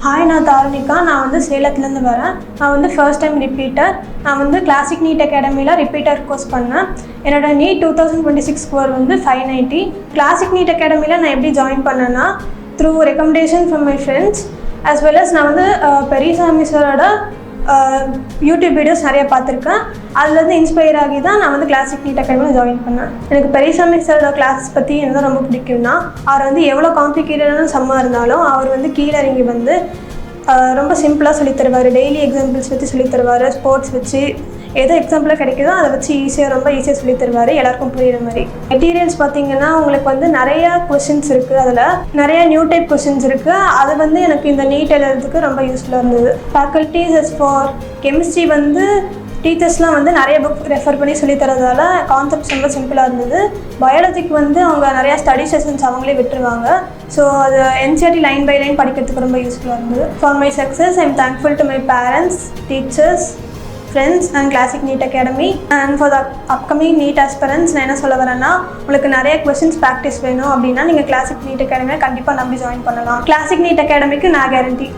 Hi, நான் தாரணிகா. நான் வந்து சேலத்துலேருந்து வரேன். நான் வந்து ஃபர்ஸ்ட் டைம் ரிப்பீட்டர். நான் வந்து கிளாசிக் நீட் அகாடமியில் ரிப்பீட்டர் கோர்ஸ் பண்ணேன். என்னோடய நீட் 2026 ஸ்கோர் வந்து 590. கிளாசிக் நீட் அகாடமியில் நான் எப்படி ஜாயின் பண்ணேன்னா, through recommendation from my friends as well as நான் வந்து பெரியசாமி சாரோட யூடியூப் வீடியோஸ் நிறையா பார்த்துருக்கேன். அதுலேருந்து இன்ஸ்பயர் ஆகி தான் நான் வந்து கிளாசிக் நீட் அகாடமியில் ஜாயின் பண்ணேன். எனக்கு பெரியசாமி சாரோட கிளாஸ் பற்றி என்ன ரொம்ப பிடிக்கும்னா, அவர் வந்து எவ்வளோ காம்ப்ளிகேட்டடான சம்மாக இருந்தாலும் அவர் வந்து கீழே இறங்கி வந்து ரொம்ப சிம்பிளாக சொல்லித் தருவார். டெய்லி எக்ஸாம்பிள்ஸ் வச்சு சொல்லித் தருவார். ஸ்போர்ட்ஸ் வச்சு எது எக்ஸாம்பிளாக கிடைக்குதோ அதை வச்சு ரொம்ப ஈஸியாக சொல்லித் தருவார், எல்லாருக்கும் புரியுற மாதிரி. மெட்டீரியல்ஸ் பார்த்தீங்கன்னா உங்களுக்கு வந்து நிறையா கொஷின்ஸ் இருக்குது. அதில் நிறையா நியூ டைப் கொஷின்ஸ் இருக்குது. அது வந்து எனக்கு இந்த நீட் எழுதுறதுக்கு ரொம்ப யூஸ்ஃபுல்லாக இருந்தது. ஃபேக்கல்ட்டிஸ் அஸ் ஃபார் கெமிஸ்ட்ரி வந்து டீச்சர்ஸ்லாம் வந்து நிறைய புக் ரெஃபர் பண்ணி சொல்லித் தரதால கான்செப்ட்ஸ் ரொம்ப சிம்பிளாக இருந்தது. பயாலஜிக்கு வந்து அவங்க நிறையா ஸ்டடி செஷன்ஸ் அவங்களே விட்டுருவாங்க. ஸோ அது என்சிஆர்டி லைன் பை லைன் படிக்கிறதுக்கு ரொம்ப யூஸ்ஃபுல்லாக இருந்தது. For my success I am thankful to my parents, teachers, friends and classic NEET academy. And for the upcoming NEET aspirants நான் என்ன சொல்ல வரேன்னா, உங்களுக்கு நிறைய கொஸ்டின்ஸ் ப்ராக்டிஸ் வேணும் அப்படின்னா நீங்கள் கிளாசிக் நீட் அகாடமியை கண்டிப்பாக நம்பி ஜாயின் பண்ணலாம். கிளாசிக் நீட் அகாடமிக்கு நான் கேரண்டி.